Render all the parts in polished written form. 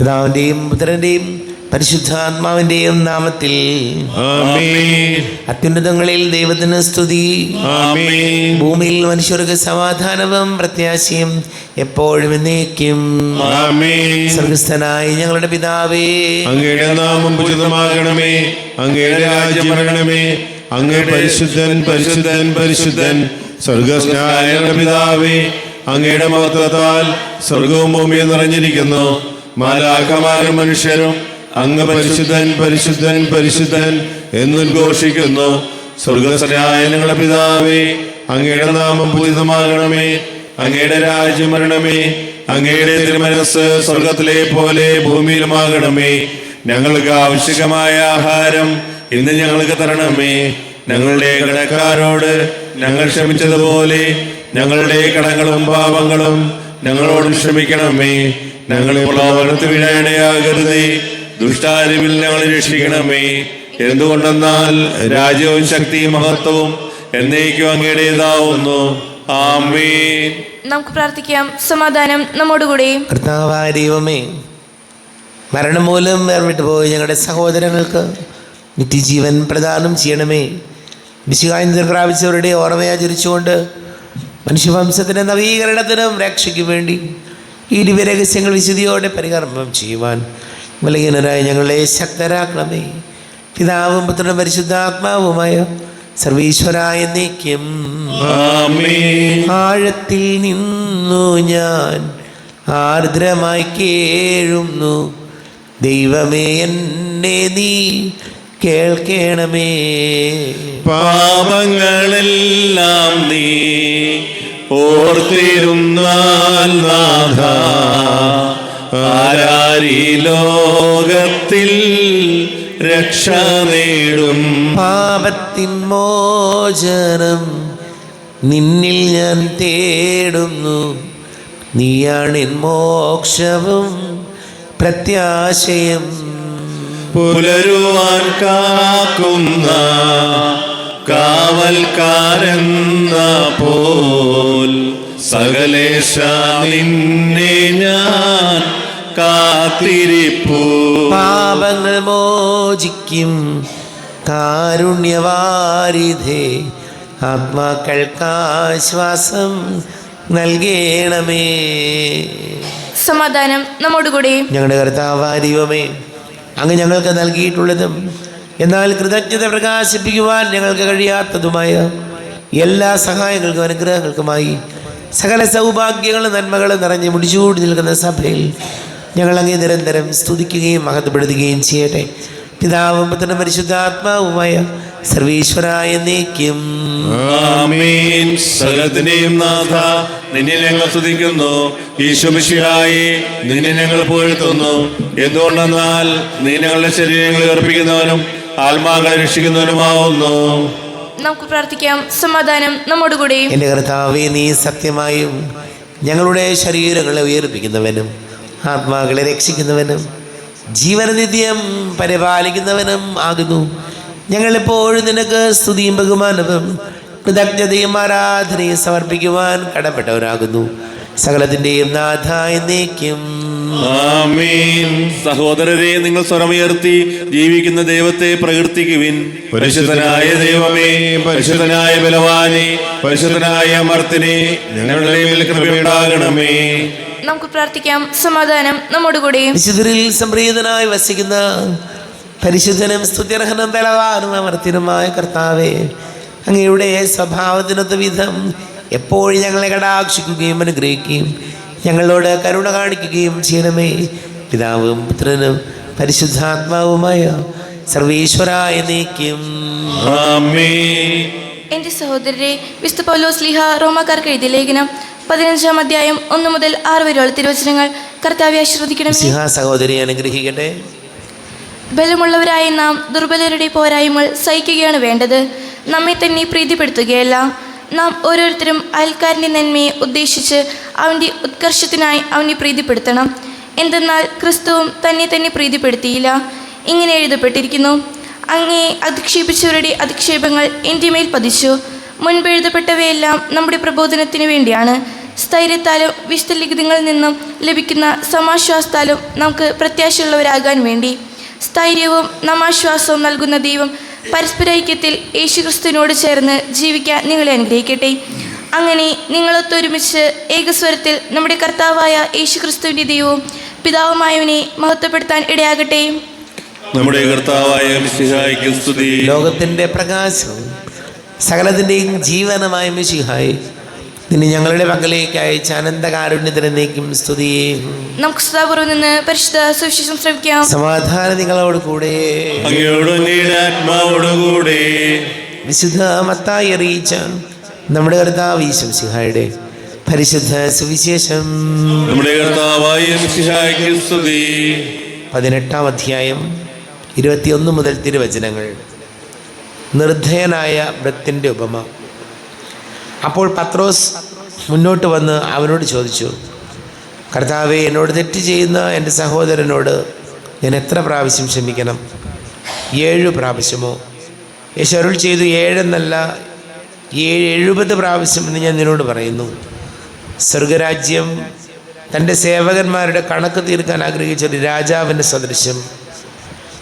പിതാവിന്റെയും പുത്രന്റെയും പരിശുദ്ധാത്മാവിന്റെയും നാമത്തിൽ ആമേൻ. അത്യുന്നതങ്ങളിൽ ദൈവത്തിന് സ്തുതി. ആമേൻ. ഭൂമിയിൽ മനുഷ്യർക്ക് സമാധാനവും പ്രത്യാശയും എപ്പോഴും എന്നേക്കും. ആമേൻ. സ്വർഗസ്ഥനായ ഞങ്ങളുടെ പിതാവേ, അങ്ങയുടെ നാമം പൂജിതമാകണമേ. അങ്ങയുടെ രാജ്യം വരണമേ. അങ്ങ് പരിശുദ്ധൻ പരിശുദ്ധൻ പരിശുദ്ധൻ. സ്വർഗസ്ഥനായ ഞങ്ങളുടെ പിതാവേ, അങ്ങയുടെ മഹത്വത്താൽ സ്വർഗവും ഭൂമിയും നിറഞ്ഞിരിക്കുന്നു. മാലാഖമാരും മനുഷ്യരും അങ്ങ് പരിശുദ്ധൻ പരിശുദ്ധൻ പരിശുദ്ധൻ എന്നുദ്ഘോഷിക്കുന്നു. സ്വർഗസ്ഥനായ ഞങ്ങളുടെ പിതാവേ, അങ്ങയുടെ നാമം പൂജിതമാകണമേ. അങ്ങയുടെ രാജ്യം വരണമേ. അങ്ങയുടെ തിരുമനസ്സ് സ്വർഗത്തിലെ പോലെ ഭൂമിയിലുമാകണമേ. ഞങ്ങൾക്ക് ആവശ്യമായ ആഹാരം ഇന്ന് ഞങ്ങൾക്ക് തരണമേ. ഞങ്ങളുടെ കടക്കാരോട് ഞങ്ങൾ ക്ഷമിച്ചതുപോലെ ഞങ്ങളുടെ കടങ്ങളും പാപങ്ങളും ഞങ്ങളോട് ക്ഷമിക്കണമേ. ഞങ്ങളെ പ്രലോഭനത്തിൽ വീഴാനിടയാകരുതേ. ദുഷ്ടാരൂപിയിൽ ഞങ്ങളെ രക്ഷിക്കണമേ. എന്തുകൊണ്ടെന്നാൽ രാജ്യവും ശക്തിയും മഹത്വവും എന്നേക്കും അങ്ങയുടേതാവുന്നു. ആമേൻ. നമുക്ക് പ്രാർത്ഥിക്കാം. സമാധാനം നമ്മോടുകൂടെ. കർത്താവായ ദൈവമേ, മരണം മൂലം വേർവിട്ടുപോയി ഞങ്ങളുടെ സഹോദരങ്ങൾക്ക് നിത്യജീവൻ പ്രദാനം ചെയ്യണമേ. വിശുദ്ധാനന്ദം പ്രാപിച്ചവരുടെ ഓർമ്മയാചരിച്ചുകൊണ്ട് മനുഷ്യവംശത്തിൻ്റെ നവീകരണത്തിനും രക്ഷയ്ക്കും വേണ്ടി ഈ ദിവ്യരഹസ്യങ്ങൾ വിശുദ്ധിയോടെ പരികർമ്മം ചെയ്യുവാൻ ബലഹീനരായ ഞങ്ങളെ ശക്തരാക്കണമേ. പിതാവും പുത്രനും പരിശുദ്ധാത്മാവുമായ സർവീശ്വരായ എന്നേക്കും. ആമേൻ. ആഴത്തിൽ നിന്നു ഞാൻ ആർദ്രമായി കേഴുന്നു. ദൈവമേ, എന്നെ നീ കേൾക്കണമേ. പാപങ്ങളെല്ലാം നീ ഓർത്തിരുന്നാൽ നാഥ, ആരാരീ ലോകത്തിൽ രക്ഷ നേടും. പാപത്തിൻ മോചനം നിന്നിൽ ഞാൻ തേടുന്നു. നീയാണെൻ മോക്ഷവും പ്രത്യാശയും. പുലരുവാൻ കാക്കുന്ന കാവൽക്കാരെന്ന പോൽ സകലേശ നിന്നെ ഞാൻ കാത്തിരിപ്പൂ. പാപങ്ങൾ മോചിക്കും കാരുണ്യവാരിധേ, ആത്മാക്കൾക്കാശ്വാസം നൽകണമേ. സമാധാനം നമ്മോടുകൂടെ. ഞങ്ങളുടെ കർത്താവായ ദൈവമേ, അങ്ങ് ഞങ്ങൾക്ക് നൽകിയിട്ടുള്ളതും എന്നാൽ കൃതജ്ഞത പ്രകാശിപ്പിക്കുവാൻ ഞങ്ങൾക്ക് കഴിയാത്തതുമായ എല്ലാ സഹായങ്ങൾക്കും അനുഗ്രഹങ്ങൾക്കുമായി സകല സൗഭാഗ്യങ്ങളും നന്മകളും നിറഞ്ഞ് മുടിച്ചൂടി നിൽക്കുന്ന സഭയിൽ ഞങ്ങൾ അങ്ങേ നിരന്തരം സ്തുതിക്കുകയും മഹത്വപ്പെടുത്തുകയും ചെയ്യട്ടെ. പിതാവും പുത്രനും പരിശുദ്ധാത്മാവുമായ സർവീശ്വരായ എന്നേക്കും. ആമേൻ. സകലത്തിന്റെയും നാഥ, നിന്നെ ഞങ്ങൾ സ്തുതിക്കുന്നു. ഈശോ മിശിഹായേ, നിന്നെ ഞങ്ങൾ പുകഴ്ത്തുന്നു. എന്തുകൊണ്ടെന്നാൽ നീ ഞങ്ങളുടെ ശരീരങ്ങളെ അർപ്പിക്കുന്നവനും ആത്മാക്കളെ രക്ഷിക്കുന്നവനുമാവുന്നു. നമുക്ക് പ്രാർത്ഥിക്കാം. സമാധാനം നമ്മോടുകൂടെ. എൻ്റെ കർത്താവേ, നീ സത്യമായും ഞങ്ങളുടെ ശരീരങ്ങളെ ഉയർപ്പിക്കുന്നവനും ആത്മാക്കളെ രക്ഷിക്കുന്നവനും ജീവനനിത്യം പരിപാലിക്കുന്നവനും ആകുന്നു. ഞങ്ങളെപ്പോഴും നിനക്ക് സ്തുതിയും ബഹുമാനവും കൃതജ്ഞതയും ആരാധനയും സമർപ്പിക്കുവാൻ കടപ്പെട്ടവരാകുന്നു. സകലത്തിൻ്റെയും നാഥ എന്നേക്കും. ആമേൻ. സഹോദരരെ, നിങ്ങൾ സ്വരമുയർത്തി ജീവിക്കുന്ന ദൈവത്തെ പ്രകീർത്തിക്കുവിൻ. പരിശുദ്ധനായ ദൈവമേ, പരിശുദ്ധനായ ബലവാനേ, പരിശുദ്ധനായ അമർത്തിനെ, ഞങ്ങളുടെ മേൽ കൃപയുണ്ടാകണമേ. നമുക്ക് പ്രാർത്ഥിക്കാം. സമാധാനം നമ്മോടുകൂടെ. വിശുദ്ധരിൽ സംപ്രീതനായി വസിക്കുന്ന പരിശുദ്ധനും സ്തുത്യർഹനും ബലവാനും അമർത്തിനുമായ കർത്താവേ, അങ്ങയുടെ സ്വഭാവത്തിനൊത്ത വിധം എപ്പോഴും ഞങ്ങളെ കടാക്ഷിക്കുകയും അനുഗ്രഹിക്കുകയും ഞങ്ങളോട് കരുണ കാണിക്കുകയും ചെയ്യണമേ. പിതാവും പുത്രനും പരിശുദ്ധാത്മാവുമായ സർവീശ്വരായ എന്നേക്കും. ആമേൻ. എൻ്റെ സഹോദരരെ, വിശുദ്ധ പൗലോസ് ശ്ലീഹ റോമാക്കാർക്ക് എഴുതിയ ലേഖനം 15-ാം അധ്യായം 1 മുതൽ 6 വരെയുള്ള തിരുവചനങ്ങൾ കർത്താവെ ആശീർവദിക്കണമേ. സഹോദരി അനുഗ്രഹിക്കട്ടെ. ബലമുള്ളവരായ നാം ദുർബലരുടെ പോരായ്മകൾ സഹിക്കുകയാണ് വേണ്ടത്, നമ്മെ തന്നെ പ്രീതിപ്പെടുത്തുകയല്ല. നാം ഓരോരുത്തരും അയൽക്കാരൻ്റെ നന്മയെ ഉദ്ദേശിച്ച് അവൻ്റെ ഉത്കർഷത്തിനായി അവനെ പ്രീതിപ്പെടുത്തണം. എന്തെന്നാൽ ക്രിസ്തുവും തന്നെ പ്രീതിപ്പെടുത്തിയില്ല. ഇങ്ങനെ എഴുതപ്പെട്ടിരിക്കുന്നു: അങ്ങേ അധിക്ഷേപിച്ചവരുടെ അധിക്ഷേപങ്ങൾ എൻ്റെ മേൽ പതിച്ചു. മുൻപ് എഴുതപ്പെട്ടവയെല്ലാം നമ്മുടെ പ്രബോധനത്തിന് വേണ്ടിയാണ്, സ്ഥൈര്യത്താലും വിശുദ്ധ ലിഖിതങ്ങളിൽ നിന്നും ലഭിക്കുന്ന സമാശ്വാസത്താലും നമുക്ക് പ്രത്യാശയുള്ളവരാകാൻ വേണ്ടി സ്ഥൈര്യവും നമാശ്വാസവും നൽകുന്ന ദൈവം പരസ്പര ഐക്യത്തിൽ യേശുക്രിസ്തുവിനോട് ചേർന്ന് ജീവിക്കാൻ നിങ്ങളെ അനുഗ്രഹിക്കട്ടെ. അങ്ങനെ നിങ്ങളൊത്തൊരുമിച്ച് ഏകസ്വരത്തിൽ നമ്മുടെ കർത്താവായ യേശുക്രിസ്തുവിൻ്റെ ദൈവവും പിതാവുമായവനെ മഹത്വപ്പെടുത്താൻ ഇടയാകട്ടെ. നമ്മുടെ കർത്താവായ മിശിഹായ്ക്ക് സ്തുതി. ലോകത്തിൻ്റെ പ്രകാശം സകലത്തിൻ്റെയും ജീവനമായ മിശിഹായി നിന്നെ ഞങ്ങളുടെ പക്കലേക്ക് അയച്ച അനന്തകാരുണ്യത്തിനേക്കും സ്തുതിയെ. നമുക്ക് സദാപൂർവ്വം നിന്ന് പരിശുദ്ധ സുവിശേഷം ശ്രമിക്കാം. സമാധാനം നിങ്ങളോട് കൂടെ. ആത്മാവോടുകൂടെ. വിശുദ്ധ മത്തായി അറിയിച്ച നമ്മുടെ കർത്താവ് യേശു മിശിഹായുടെ പരിശുദ്ധ സുവിശേഷം. നമ്മുടെ കർത്താവായ മിശിഹായ്ക്ക് സ്തുതി. 18-ാം അധ്യായം 21 മുതൽ തിരുവചനങ്ങൾ. നിർദ്ധയനായ വൃത്തിൻ്റെ ഉപമ. അപ്പോൾ പത്രോസ് മുന്നോട്ട് വന്ന് അവനോട് ചോദിച്ചു, കർത്താവേ, എന്നോട് തെറ്റ് ചെയ്യുന്ന എൻ്റെ സഹോദരനോട് ഞാൻ എത്ര പ്രാവശ്യം ക്ഷമിക്കണം? 7 പ്രാവശ്യമോ? യേശു അരുൾ ചെയ്തു, 7 എന്നല്ല 70 പ്രാവശ്യം എന്ന് ഞാൻ നിന്നോട് പറയുന്നു. സ്വർഗരാജ്യം തൻ്റെ സേവകന്മാരുടെ കണക്ക് തീർക്കാൻ ആഗ്രഹിച്ച ഒരു രാജാവിൻ്റെ സദൃശ്യം.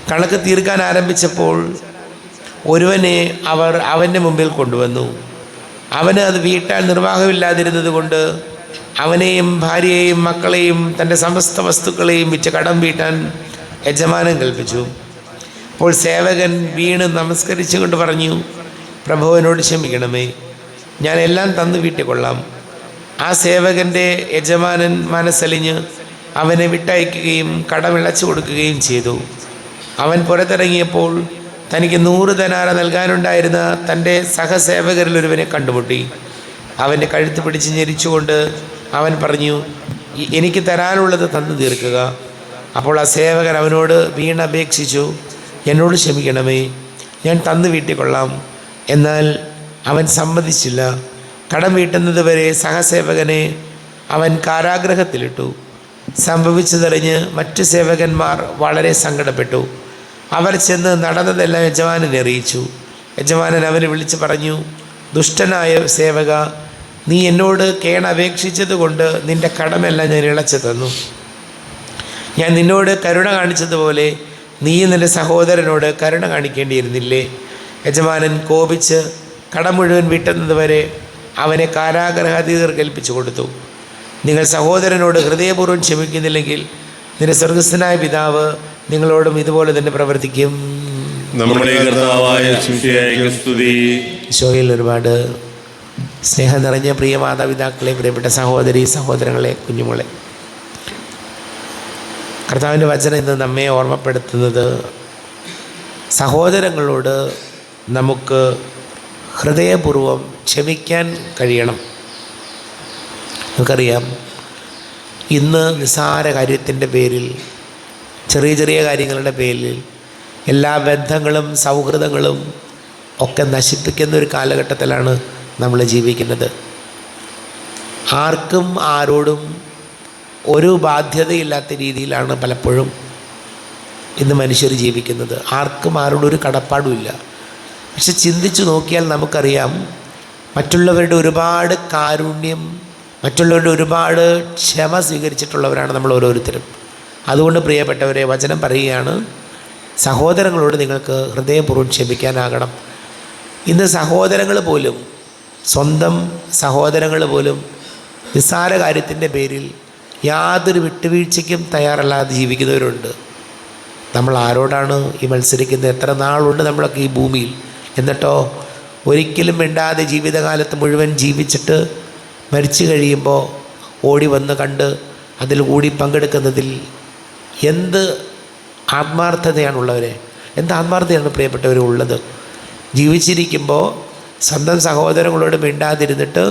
കണക്ക് തീർക്കാൻ ആരംഭിച്ചപ്പോൾ ഒരുവനെ അവർ അവൻ്റെ മുമ്പിൽ കൊണ്ടുവന്നു. അവന് അത് വീട്ടാൻ നിർവാഹമില്ലാതിരുന്നത് കൊണ്ട് അവനെയും ഭാര്യയെയും മക്കളെയും തൻ്റെ സമസ്ത വസ്തുക്കളെയും വിറ്റ് കടം വീട്ടാൻ യജമാനൻ കൽപ്പിച്ചു. അപ്പോൾ സേവകൻ വീണ് നമസ്കരിച്ചുകൊണ്ട് പറഞ്ഞു, പ്രഭു, എന്നോട് ക്ഷമിക്കണമേ, ഞാൻ എല്ലാം തന്നു വീട്ടിക്കൊള്ളാം. ആ സേവകൻ്റെ യജമാനൻ മനസ്സലിഞ്ഞ് അവനെ വിട്ടയക്കുകയും കടമിളച്ചു കൊടുക്കുകയും ചെയ്തു. അവൻ പുറത്തിറങ്ങിയപ്പോൾ തനിക്ക് 100 ധനാറ നൽകാനുണ്ടായിരുന്ന തൻ്റെ സഹസേവകരിൽ ഒരുവനെ കണ്ടുമുട്ടി. അവൻ്റെ കഴുത്ത് പിടിച്ച് ഞെരിച്ചുകൊണ്ട് അവൻ പറഞ്ഞു, എനിക്ക് തരാനുള്ളത് തന്നു തീർക്കുക. അപ്പോൾ ആ സേവകൻ അവനോട് വീണപേക്ഷിച്ചു, എന്നോട് ക്ഷമിക്കണമേ, ഞാൻ തന്നു വീട്ടിക്കൊള്ളാം. എന്നാൽ അവൻ സമ്മതിച്ചില്ല. കടം വീട്ടുന്നത് വരെ സഹസേവകനെ അവൻ കാരാഗൃഹത്തിലിട്ടു. സംഭവിച്ചതറിഞ്ഞ് മറ്റു സേവകന്മാർ വളരെ സങ്കടപ്പെട്ടു. അവർ ചെന്ന് നടന്നതെല്ലാം യജമാനനെ അറിയിച്ചു. യജമാനൻ അവനെ വിളിച്ച് പറഞ്ഞു, ദുഷ്ടനായ സേവക, നീ എന്നോട് കേണപേക്ഷിച്ചത് കൊണ്ട് നിൻ്റെ കടമെല്ലാം ഞാൻ ഇളച്ചു തന്നു. ഞാൻ നിന്നോട് കരുണ കാണിച്ചതുപോലെ നീ നിൻ്റെ സഹോദരനോട് കരുണ കാണിക്കേണ്ടിയിരുന്നില്ലേ? യജമാനൻ കോപിച്ച് കടം മുഴുവൻ വീട്ടുന്നത് വരെ അവനെ കാരാഗൃഹാതീതർ കൽപ്പിച്ചു കൊടുത്തു. നിങ്ങൾ സഹോദരനോട് ഹൃദയപൂർവ്വം ക്ഷമിക്കുന്നില്ലെങ്കിൽ നിന്റെ സ്വർഗസ്ഥനായ പിതാവ് നിങ്ങളോടും ഇതുപോലെ തന്നെ പ്രവർത്തിക്കും. നമ്മുടെ കർത്താവായ മിശിഹായ്ക്ക് സ്തുതി. ഈശോയിൽ ഒരുപാട് സ്നേഹം നിറഞ്ഞ പ്രിയ മാതാപിതാക്കളെ, പ്രിയപ്പെട്ട സഹോദരി സഹോദരങ്ങളെ, കുഞ്ഞുമോളെ, കർത്താവിൻ്റെ വചനം ഇന്ന് നമ്മെ ഓർമ്മപ്പെടുത്തുന്നത് സഹോദരങ്ങളോട് നമുക്ക് ഹൃദയപൂർവ്വം ക്ഷമിക്കാൻ കഴിയണം. നമുക്കറിയാം, ഇന്ന് നിസ്സാര കാര്യത്തിൻ്റെ പേരിൽ, ചെറിയ ചെറിയ കാര്യങ്ങളുടെ പേരിൽ എല്ലാ ബന്ധങ്ങളും സൗഹൃദങ്ങളും ഒക്കെ നശിപ്പിക്കുന്ന ഒരു കാലഘട്ടത്തിലാണ് നമ്മൾ ജീവിക്കുന്നത്. ആർക്കും ആരോടും ഒരു ബാധ്യതയില്ലാത്ത രീതിയിലാണ് പലപ്പോഴും ഇന്ന് മനുഷ്യർ ജീവിക്കുന്നത്. ആർക്കും ആരോടും ഒരു കടപ്പാടുമില്ല. പക്ഷെ ചിന്തിച്ചു നോക്കിയാൽ നമുക്കറിയാം, മറ്റുള്ളവരുടെ ഒരുപാട് കാരുണ്യം, മറ്റുള്ളവരുടെ ഒരുപാട് ക്ഷമ സ്വീകരിച്ചിട്ടുള്ളവരാണ് നമ്മൾ ഓരോരുത്തരും. അതുകൊണ്ട് പ്രിയപ്പെട്ടവരെ, വചനം പറയുകയാണ്, സഹോദരങ്ങളോട് നിങ്ങൾക്ക് ഹൃദയപൂർവ്വം ക്ഷമിക്കാനാകണം. ഇന്ന് സഹോദരങ്ങൾ പോലും, സ്വന്തം സഹോദരങ്ങൾ പോലും നിസ്സാര കാര്യത്തിൻ്റെ പേരിൽ യാതൊരു വിട്ടുവീഴ്ചയ്ക്കും തയ്യാറല്ലാതെ ജീവിക്കുന്നവരുണ്ട്. നമ്മൾ ആരോടാണ് ഈ മത്സരിക്കുന്നത്? എത്ര നാളുണ്ട് നമ്മളൊക്കെ ഈ ഭൂമിയിൽ? എന്നിട്ടോ ഒരിക്കലും മിണ്ടാതെ ജീവിതകാലത്ത് മുഴുവൻ ജീവിച്ചിട്ട് മരിച്ചു കഴിയുമ്പോൾ ഓടി വന്ന് കണ്ട് അതിൽ കൂടി പങ്കെടുക്കുന്നതിൽ എന്ത് ആത്മാർത്ഥതയാണുള്ളവരെ, എന്ത് ആത്മാർത്ഥതയാണ് പ്രിയപ്പെട്ടവരുള്ളത്? ജീവിച്ചിരിക്കുമ്പോൾ സ്വന്തം സഹോദരങ്ങളോട് മിണ്ടാതിരുന്നിട്ട്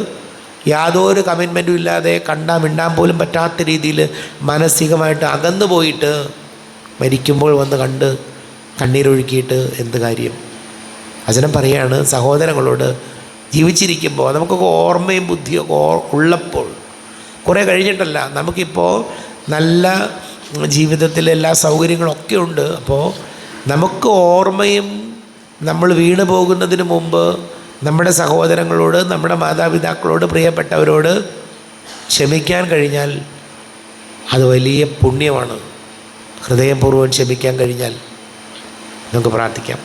യാതൊരു കമ്മിറ്റ്മെൻറ്റും ഇല്ലാതെ കണ്ടാൽ മിണ്ടാൻ പോലും പറ്റാത്ത രീതിയിൽ മാനസികമായിട്ട് അകന്നു പോയിട്ട് മരിക്കുമ്പോൾ വന്ന് കണ്ട് കണ്ണീരൊഴുക്കിയിട്ട് എന്ത് കാര്യം? വചനം പറയാണ്, സഹോദരങ്ങളോട് ജീവിച്ചിരിക്കുമ്പോൾ നമുക്കൊക്കെ ഓർമ്മയും ബുദ്ധിയൊക്കെ ഉള്ളപ്പോൾ, കുറേ കഴിഞ്ഞിട്ടല്ല, നമുക്കിപ്പോൾ നല്ല ജീവിതത്തിൽ എല്ലാ സൗകര്യങ്ങളൊക്കെ ഉണ്ട്. അപ്പോൾ നമുക്ക് ഓർമ്മയും നമ്മൾ വീണു പോകുന്നതിന് മുമ്പ് നമ്മുടെ സഹോദരങ്ങളോട്, നമ്മുടെ മാതാപിതാക്കളോട്, പ്രിയപ്പെട്ടവരോട് ക്ഷമിക്കാൻ കഴിഞ്ഞാൽ അത് വലിയ പുണ്യമാണ്. ഹൃദയപൂർവ്വം ക്ഷമിക്കാൻ കഴിഞ്ഞാൽ നമുക്ക് പ്രാർത്ഥിക്കാം.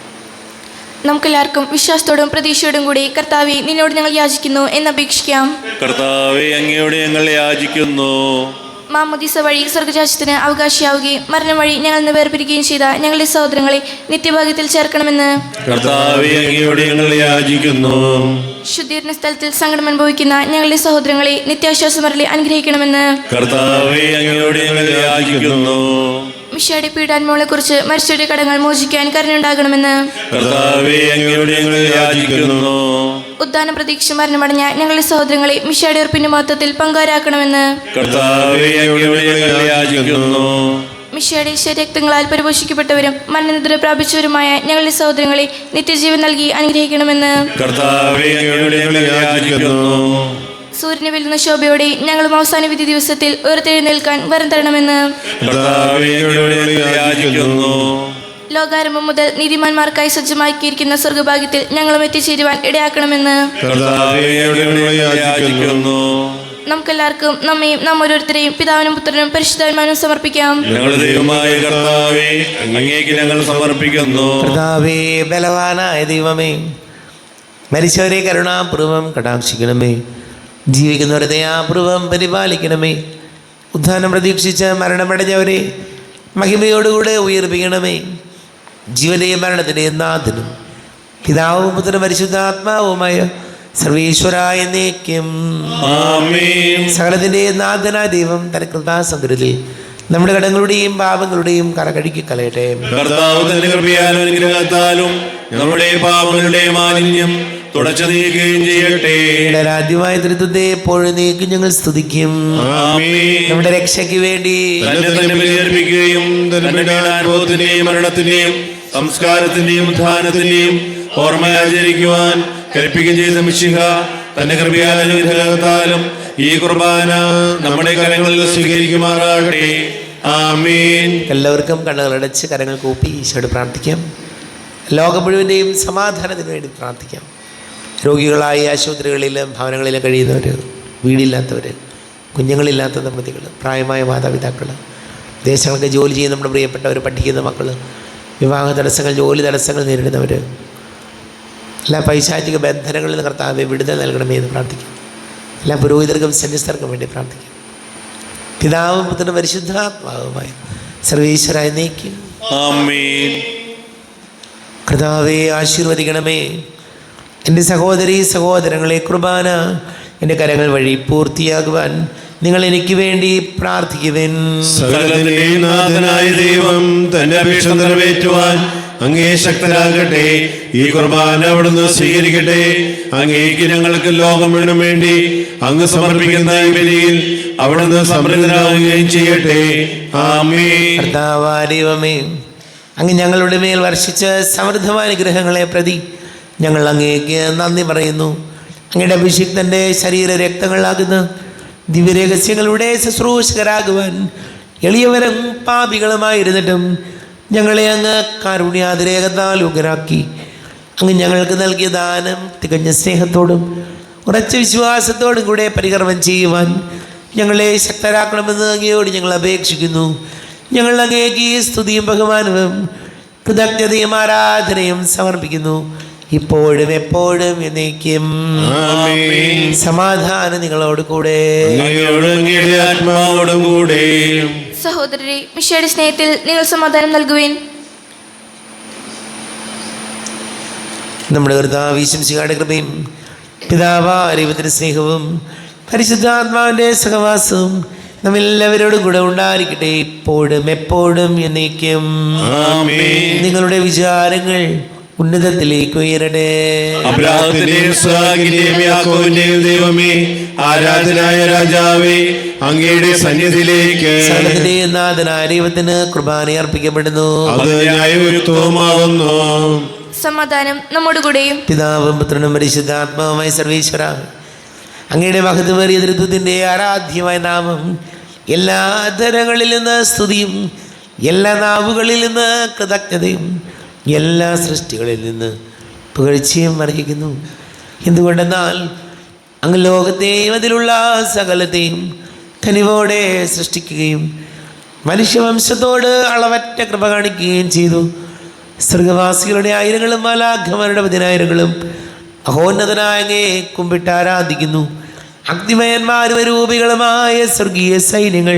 നമുക്കെല്ലാവർക്കും വിശ്വാസത്തോടും പ്രതീക്ഷയോടും കൂടി കർത്താവേ, നിന്നോട് ഞങ്ങൾ യാചിക്കുന്നു എന്ന് അപേക്ഷിക്കാം. കർത്താവേ, അങ്ങയോട് ഞങ്ങൾ യാചിക്കുന്നു. മാമോദീസ വഴി സ്വർഗരാജ്യത്തിന് അവകാശിയാവുകയും മരണം വഴി ഞങ്ങൾ നിന്ന് വേർപിരിക്കുകയും ചെയ്ത ഞങ്ങളുടെ സഹോദരങ്ങളെ നിത്യഭാഗ്യത്തിൽ ചേർക്കണമെന്ന് കർത്താവേ, അങ്ങയോട് ഞങ്ങൾ യാചിക്കുന്നു. ശുദ്ധീകരണ സ്ഥലത്തിൽ സങ്കടം അനുഭവിക്കുന്ന ഞങ്ങളുടെ സഹോദരങ്ങളെ നിത്യാശ്വാസമരളി അനുഗ്രഹിക്കണമെന്ന് കർത്താവേ, അങ്ങയോട് ഞങ്ങൾ യാചിക്കുന്നു. മിശിഹായുടെ പീഡാത്മാക്കളെ കുറിച്ച് മരിച്ചവരുടെ കടങ്ങൾ മോചിക്കാൻ കരുണയുണ്ടാകണമെന്ന് കർത്താവേ, അങ്ങയോട് ഞങ്ങൾ യാചിക്കുന്നു. ഉദ്ധാന പ്രതീക്ഷ മരണമടഞ്ഞ ഞങ്ങളുടെ സഹോദരങ്ങളെ മിശിഹായുടെ ഉറപ്പിന്റെ മഹത്വത്തിൽ പങ്കാരാക്കണമെന്ന് കർത്താവേ, അങ്ങയോട് ഞങ്ങൾ യാചിക്കുന്നു. മിശിഹായുടെ ശരീരക്തങ്ങളാൽ പരിപോഷിക്കപ്പെട്ടവരും മരണനിദ്ര പ്രാപിച്ചവരുമായ ഞങ്ങളുടെ സഹോദരങ്ങളെ നിത്യജീവൻ നൽകി അനുഗ്രഹിക്കണമെന്ന് കർത്താവേ, അങ്ങയോട് ഞങ്ങൾ യാചിക്കുന്നു. സൂര്യനെ വെല്ലുന്ന ശോഭയോടെ ഞങ്ങളും അവസാന വിധി ദിവസത്തിൽ ഉയർത്തെഴുന്നേൽക്കാൻ വരം തരണമെന്ന് കർത്താവേ, അങ്ങയോട് ഞങ്ങൾ യാചിക്കുന്നു. ലോകാരംഭം മുതൽ നീതിമാന്മാർക്കായി സജ്ജമാക്കിയിരിക്കുന്ന സ്വർഗഭാഗ്യത്തിൽ ഞങ്ങളും എത്തിച്ചേരുവാൻ ഇടയാക്കണമെന്ന് കർത്താവേ, അങ്ങയോട് ഞങ്ങൾ യാചിക്കുന്നു. നമുക്കെല്ലാവർക്കും നമ്മയും നാം ഓരോരുത്തരെയും പിതാവിനും പുത്രനും പരിശുദ്ധാത്മാവിനും സമർപ്പിക്കാം. ഞങ്ങളുടെ ദൈവമായ കർത്താവേ, അങ്ങേക്ക് ഞങ്ങൾ സമർപ്പിക്കുന്നു. കർത്താവേ, ബലവാനായ ദൈവമേ, മരിച്ചവരെ കരുണാപൂർവം കടാക്ഷിക്കണമേ. ജീവിക്കുന്നവരെ ദയാപൂർവം പരിപാലിക്കണമേ. ഉദ്ധാനം പ്രതീക്ഷിച്ച് മരണമടഞ്ഞവരെ മഹിമയോടുകൂടെ ഉയർപ്പിക്കണമേ. ജീവന്റെയും മരണത്തിൻ്റെയും നാഥനും പിതാവും പുത്രനും പരിശുദ്ധാത്മാവുമായ സർവേശ്വരായ എന്നേക്കും ആമേൻ. സകലത്തിൻ്റെയും നാഥനായ ദൈവം തന്റെ കൃപാസമൃദ്ധിയിൽ നമ്മുടെ കടങ്ങളുടെയും പാപങ്ങളുടെയും കറകഴുകി കളയട്ടെ. കർത്താവ് തന്റെ കൃപയാലും അനുഗ്രഹത്താലും നമ്മുടെ പാപങ്ങളുടെ മാലിന്യം തുടച്ചു നീക്കുകയും ചെയ്യട്ടെ. രാജ്യമായ തൃത്വത്തെ എപ്പോഴും നീക്കി ഞങ്ങൾ സ്തുതിക്കും. ആമേൻ. നമ്മുടെ രക്ഷയ്ക്ക് വേണ്ടി തന്നെ തന്നെ ബലിയർപ്പിക്കുകയും തന്റെ പീഡാനുഭവത്തിന്റെയും മരണത്തിന്റെയും സംസ്കാരത്തിന്റെയും ഉത്ഥാനത്തിന്റെയും ഓർമ്മയാചരിക്കുവാൻ കൽപ്പിക്കുകയും ചെയ്ത മിശിഹ തന്റെ കൃപയാലും അനുഗ്രഹത്താലും ഈ കുർബാന നമ്മുടെ കരങ്ങളിൽ സ്വീകരിക്കുമാറാകട്ടെ. ആമേൻ. എല്ലാവർക്കും കണ്ണുകളടച്ച് കരങ്ങൾ കൂപ്പി ഈശോയോട് പ്രാർത്ഥിക്കാം. ലോകം മുഴുവൻ്റെയും സമാധാനത്തിന് വേണ്ടി പ്രാർത്ഥിക്കാം. രോഗികളായി ആശുപത്രികളിലും ഭവനങ്ങളിലും കഴിയുന്നവർ, വീടില്ലാത്തവർ, കുഞ്ഞുങ്ങളില്ലാത്ത ദമ്പതികൾ, പ്രായമായ മാതാപിതാക്കൾ, ദേശങ്ങൾക്ക് ജോലി ചെയ്യുന്ന നമ്മുടെ പ്രിയപ്പെട്ടവർ, പഠിക്കുന്ന മക്കൾ, വിവാഹ തടസ്സങ്ങൾ, ജോലി തടസ്സങ്ങൾ നേരിടുന്നവർ, എല്ലാ പൈശാചിക ബന്ധനങ്ങളിൽ നിന്ന് കർത്താവെ വിടുതൽ നൽകണമേ എന്ന് പ്രാർത്ഥിക്കാം. എല്ലാ പുരോഹിതർക്കും സന്യസ്തർക്കും വേണ്ടി പ്രാർത്ഥിക്കാം. പിതാവും പുത്രനും പരിശുദ്ധാത്മാവുമായി സർവീശ്വരായ നീക്കും. ആമേൻ. കർത്താവെ ആശീർവദിക്കണമേ. എൻ്റെ സഹോദരീ സഹോദരങ്ങളെ, കുർബാന എൻ്റെ കരങ്ങൾ വഴി പൂർത്തിയാകുവാൻ നിങ്ങൾ എനിക്ക് വേണ്ടി പ്രാർത്ഥിക്കുവിൻ. സകലത്തിന്റെയും നാഥനായ ദൈവം തന്റെ അപേക്ഷ നിറവേറ്റുവാൻ അങ്ങേ ശക്തരാകട്ടെ. ഈ കുർബാന അവിടുന്ന് സ്വീകരിക്കട്ടെ. അങ്ങേക്ക് ഞങ്ങൾക്ക് ലോകം മുഴുവനും വേണ്ടി അങ്ങ് സമർപ്പിക്കുന്ന ഈ ബലിയിൽ അവിടുന്ന് സമൃദ്ധരാകുകയും ചെയ്യട്ടെ. ആമേൻ. കർത്താവായ ദൈവമേ, അങ്ങ് ഞങ്ങളുടെ മേൽ വർഷിച്ച സമൃദ്ധമായ അനുഗ്രഹങ്ങളെ പ്രതി ഞങ്ങൾ അങ്ങേക്ക് നന്ദി പറയുന്നു. അങ്ങയുടെ അഭിഷിക്തൻ്റെ ശരീര രക്തങ്ങളാകുന്ന ദിവ്യരഹസ്യങ്ങളുടെ ശുശ്രൂഷകരാകുവാൻ എളിയവരും പാപികളുമായിരുന്നിട്ടും ഞങ്ങളെ അങ്ങ് കാരുണ്യാതിരേകത്താൽ യോഗ്യരാക്കി. അങ്ങ് ഞങ്ങൾക്ക് നൽകിയ ദാനം തികഞ്ഞ സ്നേഹത്തോടും ഉറച്ച വിശ്വാസത്തോടും കൂടെ പരികർമ്മം ചെയ്യുവാൻ ഞങ്ങളെ ശക്തരാക്കണമെന്ന് അങ്ങയോട് ഞങ്ങൾ അപേക്ഷിക്കുന്നു. ഞങ്ങൾ അങ്ങേക്ക് സ്തുതിയും ബഹുമാനവും കൃതജ്ഞതയും ആരാധനയും സമർപ്പിക്കുന്നു, ഇപ്പോഴും എപ്പോഴും എന്നേക്കും. ആമേൻ. സമാധാനം നിങ്ങളോട് കൂടെ. അങ്ങയോടും അങ്ങയുടെ ആത്മാവോടും കൂടെ. സഹോദരരെ, മിശിഹായുടെ സ്നേഹത്തിൽ നിങ്ങൾ സമാധാനം നൽകുവിൻ. നമ്മുടെ കർത്താവ് ഈശോയുടെ കൃപയും പിതാവായ ദൈവത്തിന്റെ സ്നേഹവും പരിശുദ്ധാത്മാവിന്റെ സഹവാസവും നമ്മെല്ലാവരോടും കൂടെ ഉണ്ടായിരിക്കട്ടെ, ഇപ്പോഴും എപ്പോഴും എന്നേക്കും. ആമേൻ. നിങ്ങളുടെ വിചാരങ്ങൾ ഉന്നതത്തിലേക്ക് ഉയരട്ടെ. അബ്രാഹത്തിന്റെയും ഇസ്ഹാക്കിന്റെയും യാക്കോബിന്റെയും ദൈവമേ, ആരാധനായ രാജാവേ, അങ്ങയുടെ സന്നിധിയിലേക്ക് സകലത്തിന്റെയും നാഥനായ ദൈവത്തിന് കുർബാന അർപ്പിക്കപ്പെടുന്നു. അത് ന്യായവിരുദ്ധവുമാകുന്നു. സമാധാനം നമ്മോടുകൂടെയും. പിതാവും പുത്രനും പരിശുദ്ധാത്മാവുമായ സർവീശ്വര, അങ്ങയുടെ മഹത്വമേറിയ തൃത്വത്തിൻ്റെ ആരാധ്യമായ നാമം എല്ലാ ധരങ്ങളിൽ നിന്ന് സ്തുതിയും എല്ലാ നാവുകളിൽ നിന്ന് കൃതജ്ഞതയും എല്ലാ സൃഷ്ടികളിൽ നിന്ന് പുകഴ്ചയും അർഹിക്കുന്നു. എന്തുകൊണ്ടെന്നാൽ അങ്ങ് ലോകത്തെയും അതിലുള്ള സകലത്തെയും കനിവോടെ സൃഷ്ടിക്കുകയും മനുഷ്യവംശത്തോട് അളവറ്റ കൃപ കാണിക്കുകയും ചെയ്തു. സ്വർഗവാസികളുടെ ആയിരങ്ങളും മാലാഖമാരുടെ പതിനായിരങ്ങളും മഹോന്നതനായ അങ്ങയെ കുമ്പിട്ട് ആരാധിക്കുന്നു. അഗ്നിമയന്മാരും രൂപികളുമായ സ്വർഗീയ സൈന്യങ്ങൾ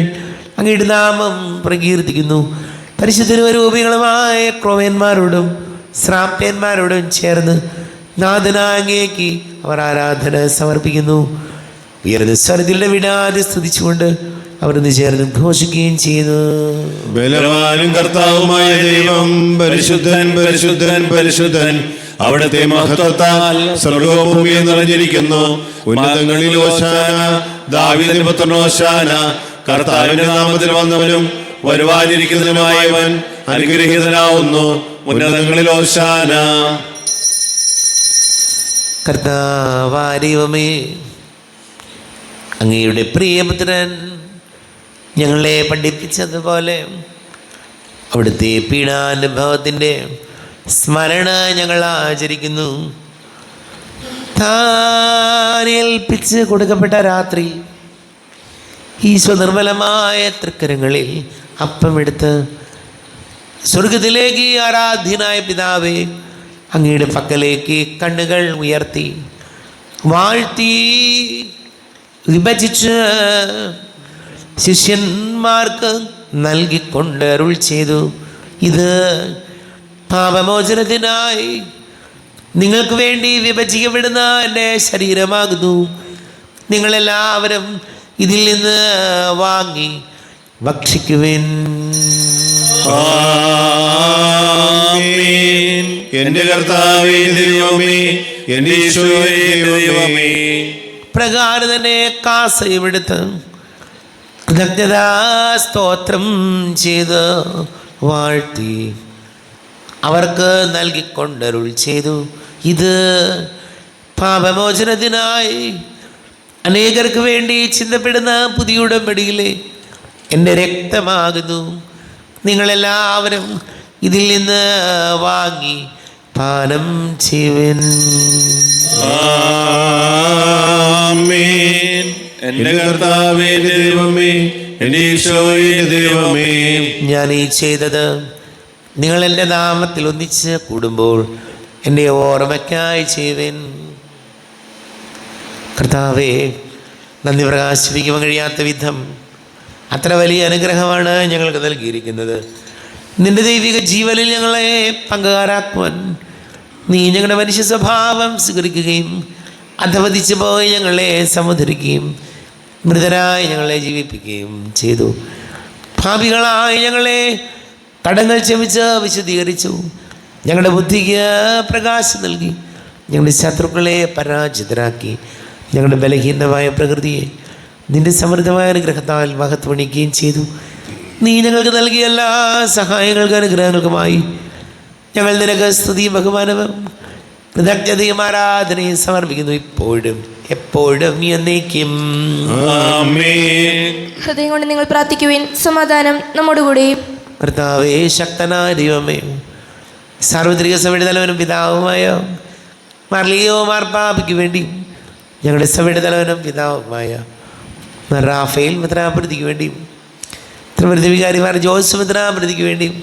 അങ്ങയുടെ നാമം പ്രകീർത്തിക്കുന്നു. പരിശുദ്ധരൂപികളുമായ ക്രോവ്യന്മാരോടും ശ്രാപ്യന്മാരോടും ചേർന്ന് നാഥനായ അങ്ങേക്ക് അവർ ആരാധന സമർപ്പിക്കുന്നു. ഉയർന്ന സ്വരത്തിലെ വിടാതെ സ്തുതിച്ചുകൊണ്ട് അവർ ചേർന്ന് ഘോഷിക്കുകയും ചെയ്യുന്നു. ബലവാനും കർത്താവുമായ ദൈവം പരിശുദ്ധൻ പരിശുദ്ധൻ പരിശുദ്ധൻ, അവിടുത്തെ മഹത്വത്താൽ സ്വർഗ്ഗവും ഭൂമിയും നിറഞ്ഞിരിക്കുന്നു. ഉന്നതങ്ങളിൽ ഓശാന, ദാവീദിന്റെ പുത്രൻ ഓശാന. കർത്താവിന്റെ നാമത്തിൽ വന്നവനും വരുവാനിരിക്കുന്നതിനുമായവൻ അനുഗ്രഹീതനാവുന്നു. ഉന്നതങ്ങളിൽ ഓശാന. കർത്താവാരിവമേ, അങ്ങയുടെ പ്രിയപുത്രൻ ഞങ്ങളെ പഠിപ്പിച്ചതുപോലെ അവിടുത്തെ പീഡാനുഭവത്തിൻ്റെ സ്മരണ ഞങ്ങൾ ആചരിക്കുന്നു. താൻ ഏൽപ്പിച്ച് കൊടുക്കപ്പെട്ട രാത്രി ഈശോ നിർമ്മലമായ തൃക്കരങ്ങളിൽ അപ്പമെടുത്ത് സ്വർഗത്തിലേക്ക് ആരാധ്യനായ പിതാവേ, അങ്ങയുടെ പക്കലേക്ക് കണ്ണുകൾ ഉയർത്തി വാഴ്ത്തി വിഭജിച്ച് ശിഷ്യന്മാർക്ക് നൽകിക്കൊണ്ട് അരുൾ ചെയ്തു, ഇത് പാപമോചനത്തിനായി നിങ്ങൾക്ക് വേണ്ടി വിഭജിക്കപ്പെടുന്ന എൻ്റെ ശരീരമാകുന്നു. നിങ്ങളെല്ലാവരും ഇതിൽ നിന്ന് വാങ്ങി ഭക്ഷിക്കുവിൻ. ആമേൻ. എന്റെ കർത്താവേ ദൈവമേ, എന്റെ ഈശോയേ ദൈവമേ. പ്രകാരം തന്നെ കാസയുമെടുത്ത് കൃതജ്ഞതാ സ്തോത്രം ചെയ്ത് വാഴ്ത്തി അവർക്ക് നൽകിക്കൊണ്ടരുൾ ചെയ്തു, ഇത് പാപമോചനത്തിനായി അനേകർക്ക് വേണ്ടി ചിന്തപ്പെടുന്ന പുതിയ ഉടമ്പടിയിലെ എൻ്റെ രക്തമാകുന്നു. നിങ്ങളെല്ലാവരും ഇതിൽ നിന്ന് വാങ്ങി പാനം ചെയ്യുവിൻ. ആമേൻ. എന്റെ കർത്താവേ ദൈവമേ, എന്റെ ഈശോയേ ദൈവമേ. ഞാൻ ഈ ചെയ്തത് നിങ്ങൾ എൻ്റെ നാമത്തിൽ ഒന്നിച്ച് കൂടുമ്പോൾ എൻ്റെ ഓർമ്മയ്ക്കായി ചെയ്യുവിൻ. കർത്താവേ, നന്ദി പ്രകാശിപ്പിക്കുവാൻ കഴിയാത്ത വിധം അത്ര വലിയ അനുഗ്രഹമാണ് ഞങ്ങൾക്ക് നൽകിയിരിക്കുന്നത്. നിന്റെ ദൈവിക ജീവനിൽ ഞങ്ങളെ പങ്കുകാരാക്കുവാൻ നീ ഞങ്ങളുടെ മനുഷ്യ സ്വഭാവം സ്വീകരിക്കുകയും അധവദിച്ചു പോയി ഞങ്ങളെ സമുദ്ധരിക്കുകയും മൃതരായി ഞങ്ങളെ ജീവിപ്പിക്കുകയും ചെയ്തു. പാപികളായി ഞങ്ങളെ കടങ്ങൾ ക്ഷമിച്ച് വിശദീകരിച്ചു. ഞങ്ങളുടെ ബുദ്ധിക്ക് പ്രകാശം നൽകി ഞങ്ങളുടെ ശത്രുക്കളെ പരാജിതരാക്കി ഞങ്ങളുടെ ബലഹീനമായ പ്രകൃതിയെ നിന്റെ സമൃദ്ധമായ അനുഗ്രഹത്താൽ മഹത്വണിക്കുകയും ചെയ്തു. നീ ഞങ്ങൾക്ക് നൽകിയ എല്ലാ സഹായങ്ങൾക്കും അനുഗ്രഹങ്ങൾക്കുമായി ഞങ്ങൾ നിനക്ക് സ്തുതിയും ബഹുമാനവും കൃതജ്ഞതയും ആരാധനയും സമർപ്പിക്കുന്നു, ഇപ്പോഴും എപ്പോഴും എന്നേക്കും. ആമേൻ. ഹൃദയം കൊണ്ട് നിങ്ങൾ പ്രാർത്ഥിക്കുവിൻ. സമാധാനം നമ്മോടുകൂടി. കർത്താവേ, ശക്തനായ ദൈവമേ, സാർവത്രിക സഭയുടെ തലവനും പിതാവുമായ മാർലിയോ മാർപ്പാപ്പയ്ക്ക് വേണ്ടി ഞങ്ങളുടെ സഭയുടെ തലവനും പിതാവുമായ റാഫേൽ മിത്രാപ്രതിക്ക് വേണ്ടിയും വികാരിമാർ ജോസ് മിത്രാപ്രതിക്ക് വേണ്ടിയും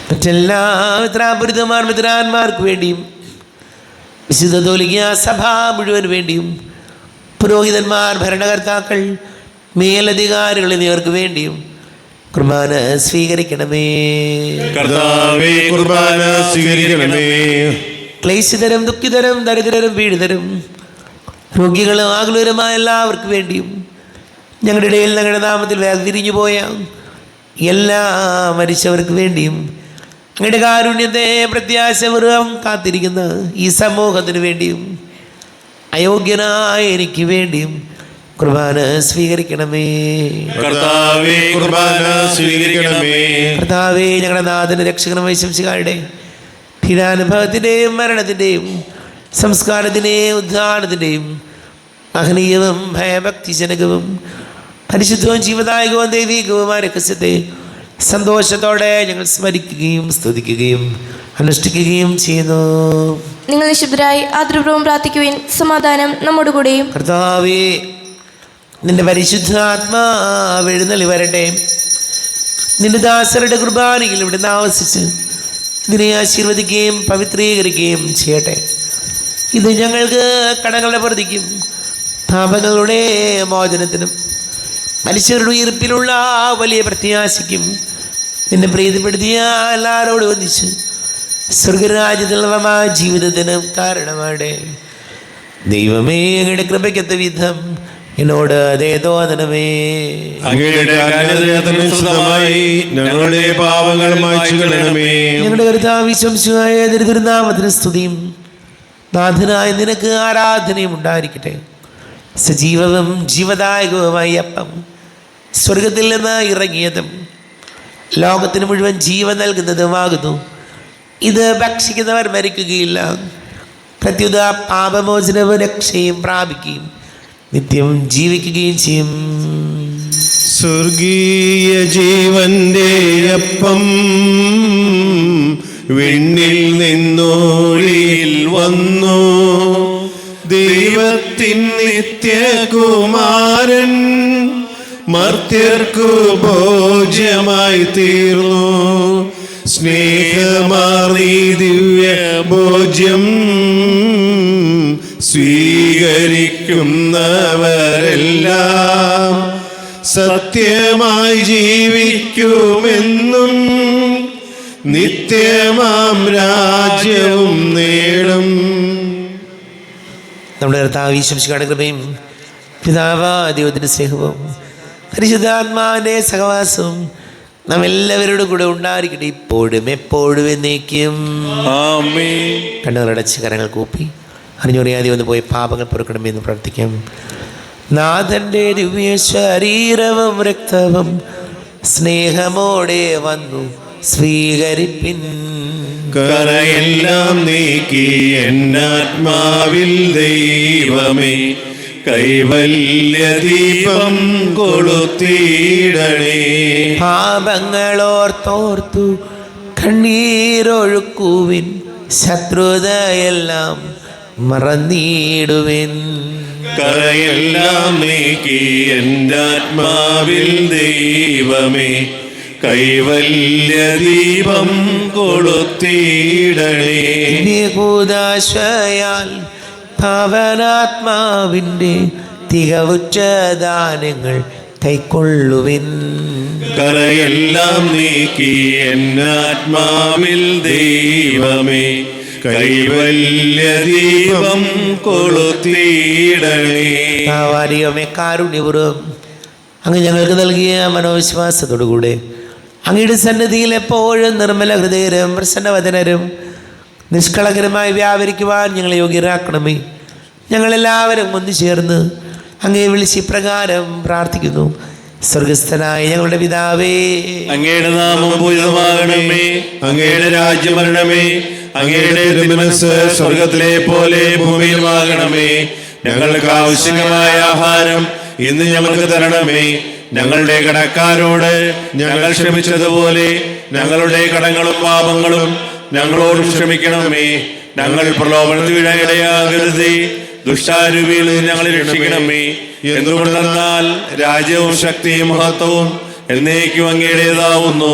മറ്റെല്ലാ മിത്രാപുരിതമാർ മിത്രാന്മാർക്ക് വേണ്ടിയും വിശുദ്ധ കത്തോലിക്ക സഭ മുഴുവൻ വേണ്ടിയും പുരോഹിതന്മാർ, ഭരണകർത്താക്കൾ, മേലധികാരികൾ എന്നിവർക്ക് വേണ്ടിയും കുർബാന സ്വീകരിക്കണമേ. കർത്താവേ, കുർബാന സ്വീകരിക്കണമേ. ക്ലേശിതരും ദുഃഖിതരും ദരിദ്രരും പീഡിതരും രോഗികളും ആകുലരുമായ എല്ലാവർക്കും വേണ്ടിയും ഞങ്ങളുടെ ഇടയിൽ ഞങ്ങളുടെ നാമത്തിൽ വേർതിരിഞ്ഞു പോയ എല്ലാ മരിച്ചവർക്ക് വേണ്ടിയും അങ്ങയുടെ കാരുണ്യത്തെ പ്രത്യാശപൂർവ്വം കാത്തിരിക്കുന്ന ഈ സമൂഹത്തിന് വേണ്ടിയും അയോഗ്യനായ എനിക്ക് വേണ്ടിയും കുർബാന സ്വീകരിക്കണമേ. കർത്താവേ, കുർബാന സ്വീകരിക്കണമേ. കർത്താവേ, ഞങ്ങളുടെ നാഥന് രക്ഷകനുമായ ശംസികാരുടെ പീഡാനുഭവത്തിൻ്റെയും മരണത്തിൻ്റെയും സംസ്കാരത്തിൻ്റെയും ഉദ്ധാരണത്തിൻ്റെയും മഹനീയവും ഭയഭക്തിജനകവും പരിശുദ്ധവും ജീവദായകവും ദൈവികവുമായ രഹസ്യത്തെ സന്തോഷത്തോടെ ഞങ്ങൾ സ്മരിക്കുകയും സ്തുതിക്കുകയും അനുഷ്ഠിക്കുകയും ചെയ്യുന്നു. നിങ്ങൾ നിശബ്ദരായി ആദരപൂർവ്വം പ്രാർത്ഥിക്കുവിൻ. സമാധാനം നമ്മോടുകൂടെയും. കർത്താവേ, നിന്റെ പരിശുദ്ധാത്മാവ് എഴുന്നള്ളി വരട്ടെ. നിന്റെ ദാസരുടെ കുർബാനയിൽ ഇവിടുന്ന് ആവസിച്ച് ഇതിനെ ആശീർവദിക്കുകയും പവിത്രീകരിക്കുകയും ചെയ്യട്ടെ. ഇത് ഞങ്ങൾക്ക് കടങ്ങളുടെ പ്രതിക്കും പാപങ്ങളുടെ മോചനത്തിനും മനുഷ്യരുടെ ഉയർപ്പിലുള്ള വലിയ പ്രത്യാശയ്ക്കും നിന്നെ പ്രീതിപ്പെടുത്തിയ എല്ലാവരോടും ഒന്നിച്ച് സ്വർഗരാജ്യത്തിലുള്ള ജീവിതത്തിനും കാരണമാടെ. ദൈവമേ, അങ്ങയുടെ കൃപയ്ക്കൊത്ത വിധം എന്നോട് അതേ തോന്നണമേ. അങ്ങയുടെ അനുഗ്രഹത്തിനനുസൃതമായി ഞങ്ങളുടെ പാപങ്ങൾ മായ്ച്ചു കളയണമേ. ഞങ്ങളുടെ കർത്താവിശ്വംശമായ തിരുനാമത്തിന് സ്തുതിയും നാഥനായ നിനക്ക് ആരാധനയും ഉണ്ടായിരിക്കട്ടെ. സജീവവും ജീവദായകവുമായി അപ്പം സ്വർഗത്തിൽ നിന്ന് ഇറങ്ങിയതും ലോകത്തിന് മുഴുവൻ ജീവൻ നൽകുന്നതുമാകുന്നു. ഇത് ഭക്ഷിക്കുന്നവർ മരിക്കുകയില്ല, പ്രത്യുത പാപമോചനവും രക്ഷയും പ്രാപിക്കുകയും നിത്യം ജീവിക്കുകയും ചെയ്യും. സ്വർഗീയ ജീവന്റെ അപ്പം വിണ്ണിൽ നിന്നോളിയിൽ വന്നു. ദൈവത്തിൻ നിത്യകുമാരൻ മർത്യർക്കു ഭോജ്യമായി തീർന്നു. സ്നേഹമാർന്നീ ദിവ്യ ഭോജ്യം സ്വീകരിക്കുന്നവരെല്ലാം സത്യമായി ജീവിക്കുമെന്നും നിത്യമാം രാജ്യവും നേടും. നമ്മുടെ കർത്താവ് ഈശോയുടെ കൃപയും പിതാവാദിയുടെ സ്നേഹവും പരിശുദ്ധാത്മാവിൻ്റെ സഹവാസവും നാം എല്ലാവരോടും കൂടെ ഉണ്ടായിരിക്കട്ടെ, ഇപ്പോഴും എപ്പോഴും എന്നേക്കും. ആമേൻ. കണ്ണുകളടച്ച് കരങ്ങൾ കൂപ്പി അറിഞ്ഞുറിയാതെ ഒന്ന് പോയി പാപങ്ങൾ പൊറുക്കണമെന്ന് പ്രാർത്ഥിക്കാം. നാഥൻ്റെ ദിവ്യ ശരീരവും രക്തവും സ്നേഹമോടെ വന്നു സ്വീകരിപ്പിൻ. കരയെല്ലാം നീക്കി എന്നാത്മാവിൽ ദൈവമേ കൈവല്യദീപം കൊളുത്തിയിടണേ. പാപങ്ങളോർത്തോർത്തു കണ്ണീരൊഴുക്കുവിൻ, ശത്രുതയെല്ലാം മറന്നിടുവിൻ. കരയെല്ലാം നീക്കി എന്നാത്മാവിൽ ദൈവമേ കൈവല്യദീപം കൊളുത്തിയിടണേ. കൂദാശയാൽ ഭവനാത്മാവിൻ്റെ തികവുറ്റ ദാനങ്ങൾ കൈക്കൊള്ളുവിൻ. കരയെല്ലാം നീക്കി എന്നാത്മാവിൽ ദൈവമേ കൈവല്യദീപം കൊളുത്തിയിടണേ. വാരിയമേ, കാരുണ്യപൂർവ്വം അങ്ങ് ഞങ്ങൾക്ക് നൽകിയ മനോവിശ്വാസത്തോടുകൂടെ അങ്ങയുടെ സന്നിധിയിൽ എപ്പോഴും നിർമ്മല ഹൃദയരും പ്രസന്നവദനരും നിഷ്കളങ്കരമായി വ്യാപരിക്കുവാൻ ഞങ്ങളെ യോഗ്യരാക്കണമേ. ഞങ്ങളെല്ലാവരും ഒന്നു ചേർന്ന് അങ്ങേ വിളിച്ച് ഇപ്രകാരം പ്രാർത്ഥിക്കുന്നു. സ്വർഗസ്ഥനായ ഞങ്ങളുടെ പിതാവേ, അങ്ങയുടെ നാമം പൂജിതമാകണമേ. അങ്ങയുടെ രാജ്യം വരണമേ. അങ്ങയുടെ തിരുമനസ്സ് സ്വർഗത്തിലെ പോലെ ഭൂമിയിലുമാകണമേ. ഞങ്ങൾക്ക് ആവശ്യമായ ആഹാരം ഇന്ന് ഞങ്ങൾക്ക് തരണമേ. ഞങ്ങളുടെ കടക്കാരോട് ഞങ്ങൾ ക്ഷമിച്ചതുപോലെ ഞങ്ങളുടെ കടങ്ങളും പാപങ്ങളും ഞങ്ങളോടും ക്ഷമിക്കണമേ. ഞങ്ങൾ പ്രലോഭനത്തിൽ വീഴാനിടയാകരുതേ, ദുഷ്ടാരൂപിയിൽ ഞങ്ങളെ രക്ഷിക്കണമേ. എന്തുകൊണ്ടെന്നാൽ രാജ്യവും ശക്തിയും മഹത്വവും എന്നേക്കും അങ്ങയുടേതാവുന്നു.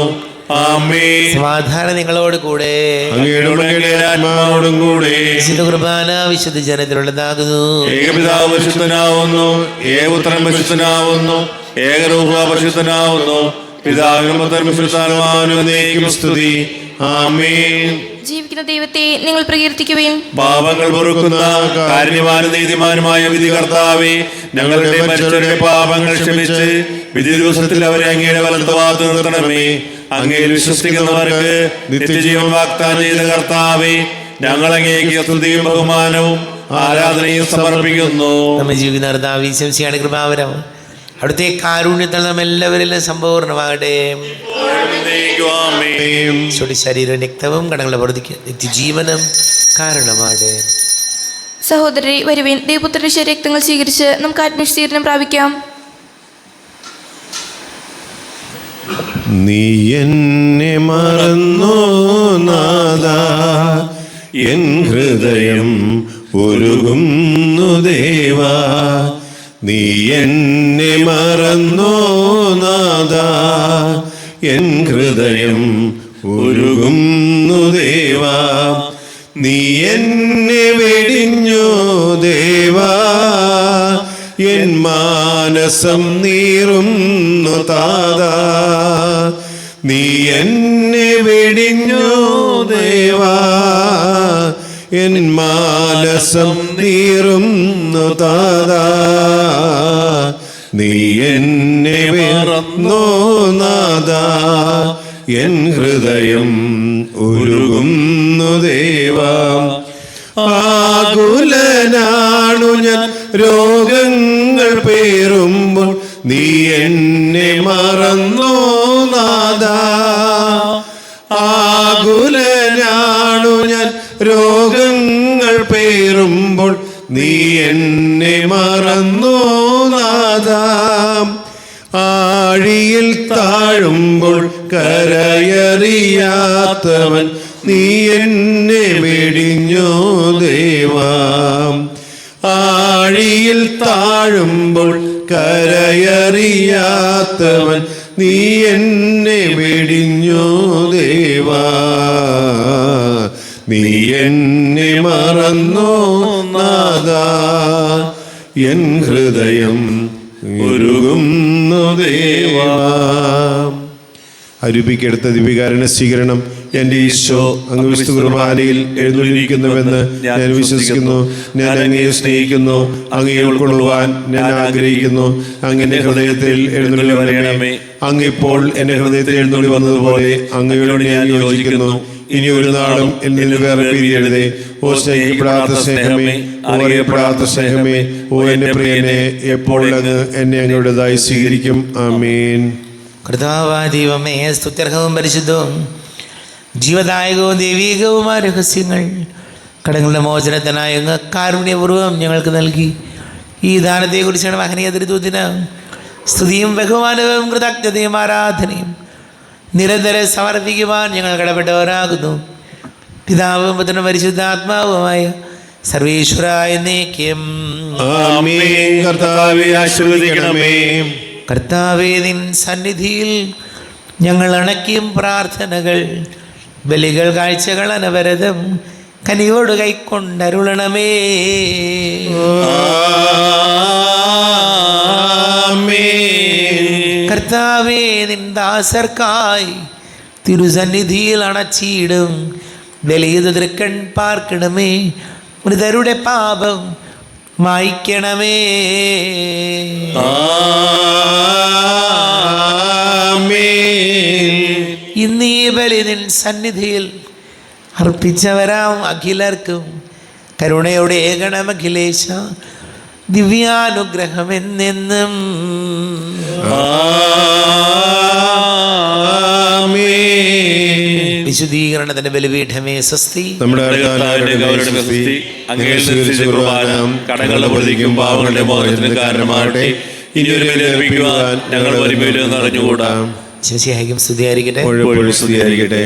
ആമേൻ. സമാധാനം നിങ്ങളോട് കൂടെ. അങ്ങയുടെ ആത്മാവോടും കൂടെ. വിശുദ്ധ കുർബാന വിശുദ്ധ ജനത്തിലുള്ളതാകുന്നു. ഏകപിതാവ് പരിശുദ്ധനാവുന്നു, ഏകപുത്രൻ പരിശുദ്ധനാവുന്നു, ഏകരൂഹ പരിശുദ്ധനാവുന്നു. പിതാവിനും പുത്രനും പരിശുദ്ധാത്മാവിനും എന്നേക്കും സ്തുതി. ആമേൻ. ജീവിക്കുന്ന ദൈവത്തെ നിങ്ങൾ പ്രകീർത്തിക്കുവിൻ. പാപങ്ങൾ പൊറുക്കുന്ന കാരുണ്യവാനും നീതിമാനുമായ വിധി കർത്താവേ, ഞങ്ങളുടെ മരിച്ചവരുടെ പാപങ്ങൾ ക്ഷമിച്ച് വിധി ദിവസത്തിൽ അവരെ അങ്ങയുടെ വലത്തുഭാഗത്ത് നിർത്തണമേ. അങ്ങയിൽ വിശ്വസിക്കുന്നവർക്ക് നിത്യജീവൻ വാഗ്ദാനം ചെയ്ത കർത്താവേ, ഞങ്ങൾ അങ്ങേക്ക് സ്തുതിയും ബഹുമാനവും ആരാധനയും സമർപ്പിക്കുന്നു. നമ്മൾ ജീവിക്കുന്ന കൃപാവരം അവിടുത്തെ കാരുണ്യത്തിൽ നാം എല്ലാവരിലും സമ്പൂർണ്ണമാകട്ടെ. ശരീരവും രക്തവും കടങ്ങളുടെ പ്രവൃത്തിക്ക് നിത്യജീവനം കാരണമാകട്ടെ. സഹോദരരെ വരുവിൻ, ദൈവപുത്രന്റെ ശരീരക്തങ്ങൾ സ്വീകരിച്ച് നമുക്ക് ആത്മവിശുദ്ധീകരണം പ്രാപിക്കാം. നീ എന്നെ മറന്നു നാദാ എൻ ഹൃദയം ഉരുകുന്നു ദേവാ നീ എന്നെ മറന്നോ നാദാ എൻ ഹൃദയം ഉരുകുന്നു ദേവാ നീ എന്നെ വെടിഞ്ഞോ ദേവാ എൻ മാനസം നീറുന്നു താതാ നീ എന്നെ വെടിഞ്ഞോ ദേവാ എൻ മാനസം നീറുന്നു താതാ നീ എന്നെ മറന്നോ നാദാ എൻ ഹൃദയം ഉരുകുന്നു ദേവാ ആകുലനാണു ഞാൻ രോഗങ്ങൾ പേറുമ്പോൾ നീ എന്നെ മറന്നോ നാദാ ആകുലനാണു ഞാൻ രോഗങ്ങൾ പേറുമ്പോൾ നീ എന്നെ മറന്നോ നാദാ ആഴിയിൽ താഴുമ്പോൾ കരയറിയാത്തവൻ നീ എന്നെ വെടിഞ്ഞോ ദേവാ ആഴിയിൽ താഴുമ്പോൾ കരയറിയാത്തവൻ നീ എന്നെ വെടിഞ്ഞോ ദേവാ നീ എന്നെ മറന്നോ നാദാ എൻ ഹൃദയം ഉരുകുന്നു ദേവാ. അരൂപിക്കെടുത്ത ദിവ്യകാരുണ്യ സ്വീകരണം. എൻ്റെ ഈശോ അങ്ങ് വിശുദ്ധ കുർബാനയിൽ എഴുന്നള്ളിയിരിക്കുന്നുവെന്ന് ഞാൻ വിശ്വസിക്കുന്നു. ഞാൻ അങ്ങയെ സ്നേഹിക്കുന്നു. അങ്ങയെ ഉൾക്കൊള്ളുവാൻ ഞാൻ ആഗ്രഹിക്കുന്നു. അങ്ങ് ഹൃദയത്തിൽ എഴുന്നള്ളി വരണമേ. അങ്ങിപ്പോൾ എൻ്റെ ഹൃദയത്തിൽ എഴുന്നള്ളി വന്നതുപോലെ അങ്ങയോട് ഞാൻ യോജിക്കുന്നു. ഇനി ഒരു നാളും എന്നിൽ വേറെ പിരിയരുതേ. ഓ സ്നേഹിക്കപ്പെടാത്ത സ്നേഹമേ, അറിയപ്പെടാത്ത സ്നേഹമേ, ഓ എൻ്റെ പ്രിയനെ, എപ്പോൾ അങ്ങ് എന്നെ അങ്ങയുടേതായി സ്വീകരിക്കും. ആമേൻ. കർത്താവായ ദൈവമേ, സ്തുത്യർഹവും പരിശുദ്ധവും ജീവദായകവും ദൈവീകവുമായ രഹസ്യങ്ങൾ കടങ്ങളുടെ മോചനത്തിനായി അങ്ങ് കാരുണ്യപൂർവ്വം ഞങ്ങൾക്ക് നൽകി. ഈ ദാനത്തെക്കുറിച്ചാണ് മഹനീയ തിരുദൂതന് സ്തുതിയും ബഹുമാനവും കൃതജ്ഞതയും ആരാധനയും നിരന്തരം സമർപ്പിക്കുവാൻ ഞങ്ങൾ കടപ്പെട്ടവരാകുന്നു. പിതാവും പുത്രനും പരിശുദ്ധാത്മാവുമായ സർവേശ്വരായ എന്നേക്കും ആമേൻ. കർത്താവേ ആശീർവദിക്കണമേ. കർത്താവേ, നിൻ സന്നിധിയിൽ ഞങ്ങൾ അണയ്ക്കും പ്രാർത്ഥനകൾ, ബലികൾ, കാഴ്ചകൾ അനവരതം കനിയോട് കൈക്കൊണ്ടരുളണമേ. കർത്താവേ, നിൻ ദാസർക്കായി തിരുസന്നിധിയിൽ അണച്ചിടും ബലിയത് തൃക്കൺ പാർക്കണമേ. മൃതരുടെ പാപം മായ്ക്കണമേ. ഇന്നീ ബലി നിൻ സന്നിധിയിൽ അർപ്പിച്ചവരാം അഖിലർക്കും കരുണയോടെ ഏകണം അഖിലേശ, ദിവ്യാനുഗ്രഹം എന്നെന്നും. വിശുദ്ധീകരണത്തിന്റെ ബലിപീഠമേ സ്വസ്തി. നമ്മുടെ കടങ്ങളുടെ പ്രതിക്കും പാവങ്ങളുടെ മോചനത്തിന് കാരണമാകട്ടെ. ഇനി ഒരു ബലി അർപ്പിക്കുവാൻ ഞങ്ങൾ വരുമ്പോൾ അറിഞ്ഞുകൂടാം. ശിവസിയായിരിക്കും സ്തുതിയായിരിക്കട്ടെ. സ്തുതിയായിരിക്കട്ടെ.